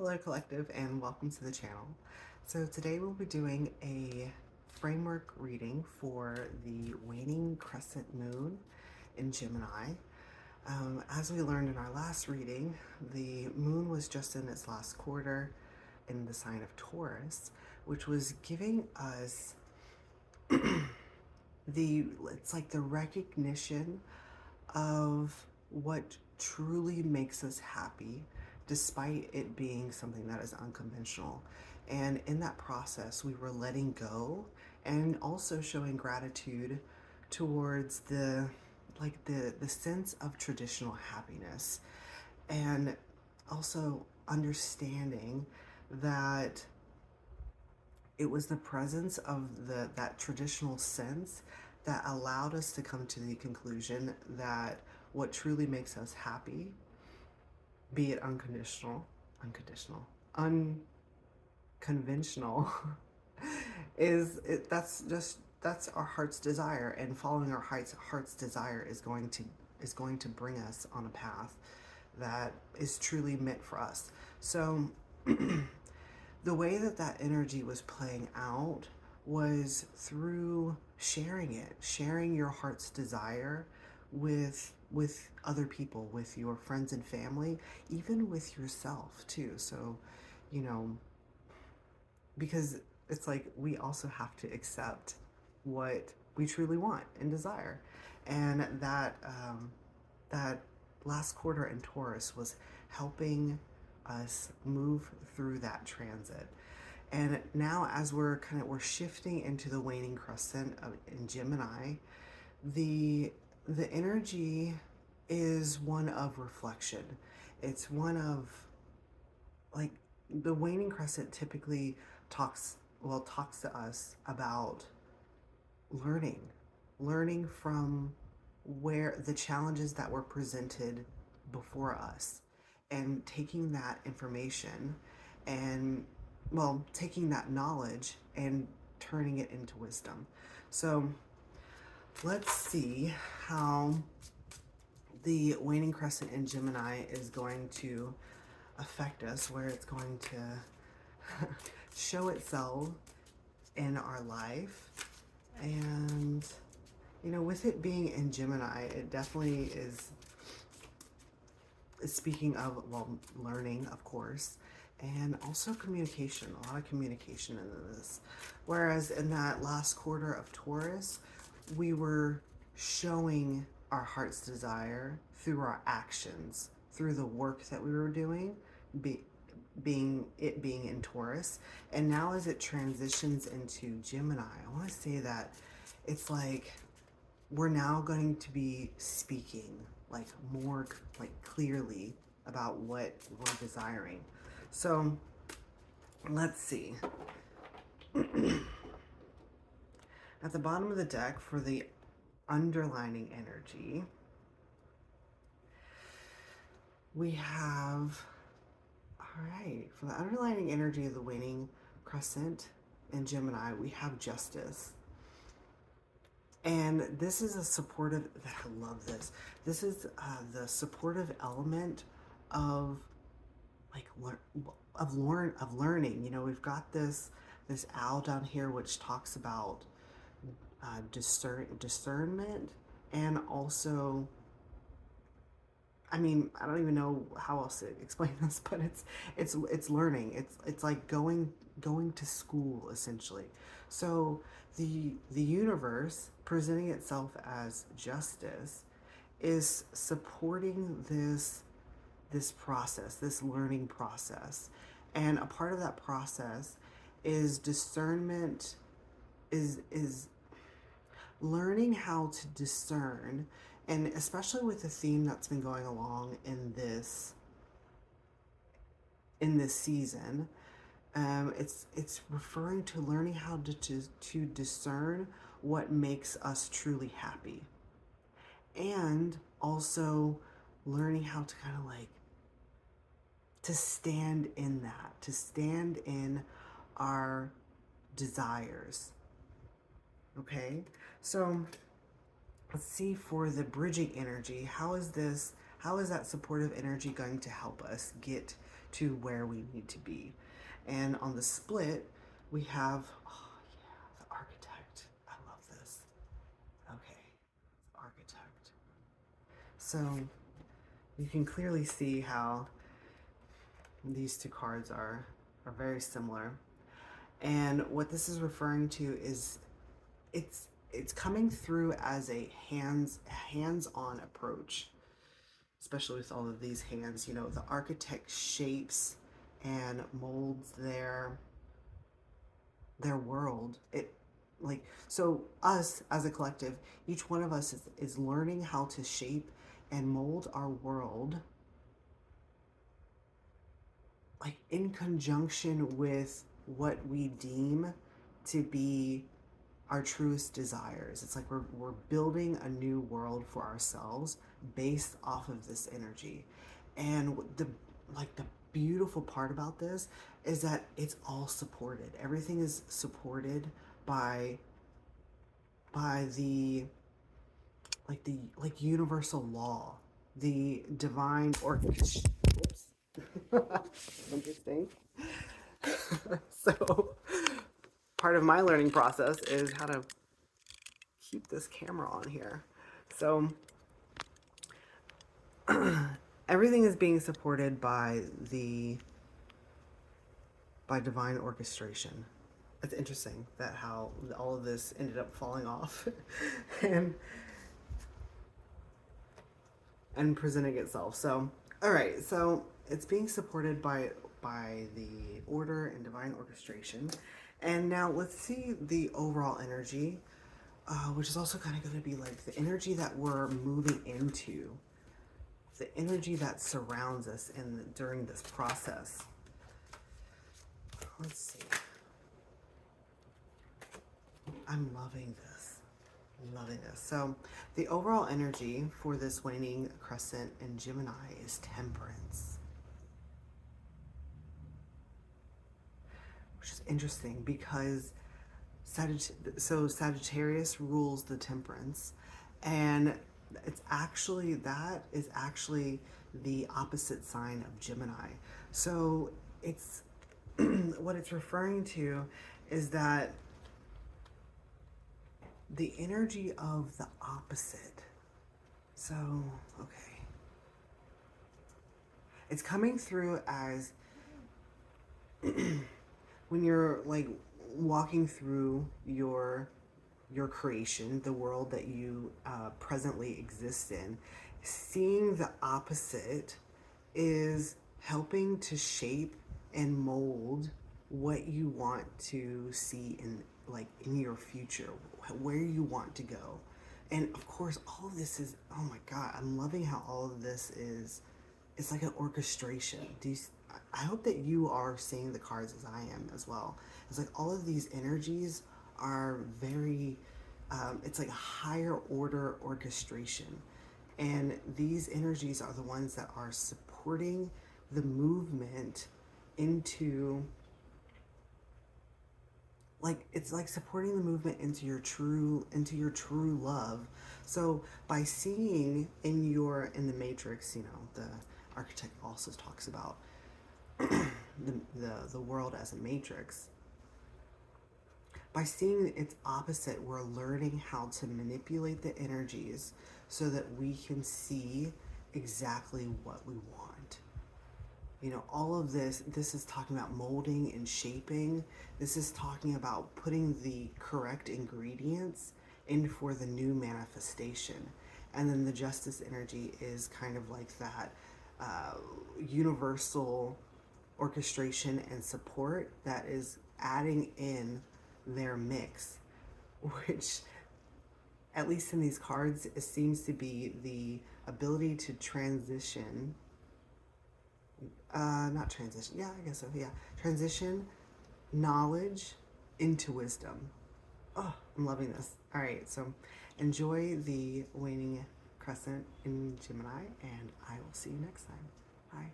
Hello Collective and welcome to the channel. So today we'll be doing a framework reading for the waning crescent moon in Gemini. As we learned in our last reading, the moon was just in its last quarter in the sign of Taurus, which was giving us it's like the recognition of what truly makes us happy, despite it being something that is unconventional. And in that process, we were letting go and also showing gratitude towards the sense of traditional happiness, and also understanding that it was the presence of that traditional sense that allowed us to come to the conclusion that what truly makes us happy, be it unconventional, that's our heart's desire, and following our heart's desire is going to bring us on a path that is truly meant for us. So the way that energy was playing out was through sharing your heart's desire with other people, with your friends and family, even with yourself too. So, because it's like we also have to accept what we truly want and desire, and that last quarter in Taurus was helping us move through that transit. And now, as we're shifting into the waning crescent in Gemini, the energy is one of reflection. It's one of, like, the waning crescent typically talks to us about learning from where the challenges that were presented before us, and taking that information and, taking that knowledge and turning it into wisdom. So let's see how the waning crescent in Gemini is going to affect us, where it's going to show itself in our life. And with it being in Gemini, it definitely is speaking of, learning, of course, and also communication, a lot of communication in this. Whereas in that last quarter of Taurus, we were showing our heart's desire through our actions, through the work that we were doing, being in Taurus. And now as it transitions into Gemini, I want to say that it's like we're now going to be speaking more clearly about what we're desiring. So let's see. At the bottom of the deck for the underlining energy, we have, all right, for the underlining energy of the waning crescent in Gemini, we have justice. And this is a supportive, I love this. This is the supportive element of learning. We've got this owl down here, which talks about discernment, and also, I don't even know how else to explain this, but it's learning. It's like going to school, essentially. So the universe presenting itself as justice is supporting this process, this learning process. And a part of that process is discernment, is learning how to discern. And especially with the theme that's been going along in this season, it's referring to learning how to discern what makes us truly happy, and also learning how to to stand in that, to stand in our desires. Okay, so let's see for the bridging energy. How is that supportive energy going to help us get to where we need to be. And on the split, we have, oh yeah, the architect. I love this. Okay, architect. So you can clearly see how these two cards are very similar. And what this is referring to is it's coming through as a hands-on approach, especially with all of these hands. You know, the architect shapes and molds their world. It like so us as a collective, each one of us is learning how to shape and mold our world, like in conjunction with what we deem to be our truest desires. It's like we're building a new world for ourselves based off of this energy. And the beautiful part about this is that it's all supported. Everything is supported by the universal law, the divine orchestration. Interesting. So part of my learning process is how to keep this camera on here. So everything is being supported by divine orchestration. It's interesting that how all of this ended up falling off and presenting itself. So all right, so it's being supported by the order and divine orchestration. And now let's see the overall energy, which is also kind of going to be like the energy that we're moving into, the energy that surrounds us during this process. Let's see. I'm loving this. Loving this. So the overall energy for this waning crescent in Gemini is temperance. Which is interesting because Sagittarius rules the temperance, and that is actually the opposite sign of Gemini. So it's what it's referring to is that the energy of the opposite. So, okay. It's coming through as when you're like walking through your creation, the world that you presently exist in, seeing the opposite is helping to shape and mold what you want to see in your future, where you want to go. And of course, all of this is, oh my God, I'm loving how all of this is, it's like an orchestration. I hope that you are seeing the cards as I am as well. It's like all of these energies are very, it's like a higher order orchestration. And these energies are the ones that are supporting the movement into, like, it's like supporting the movement into your true love. So by seeing in the matrix, you know, the architect also talks about the world as a matrix. By seeing its opposite, we're learning how to manipulate the energies so that we can see exactly what we want. You know, all of this is talking about molding and shaping. This is talking about putting the correct ingredients in for the new manifestation. And then the justice energy is kind of like that universal orchestration and support that is adding in their mix, which, at least in these cards, it seems to be the ability to transition. Not transition. Yeah, I guess so. Yeah. Transition knowledge into wisdom. Oh, I'm loving this. All right. So enjoy the waning crescent in Gemini, and I will see you next time. Bye.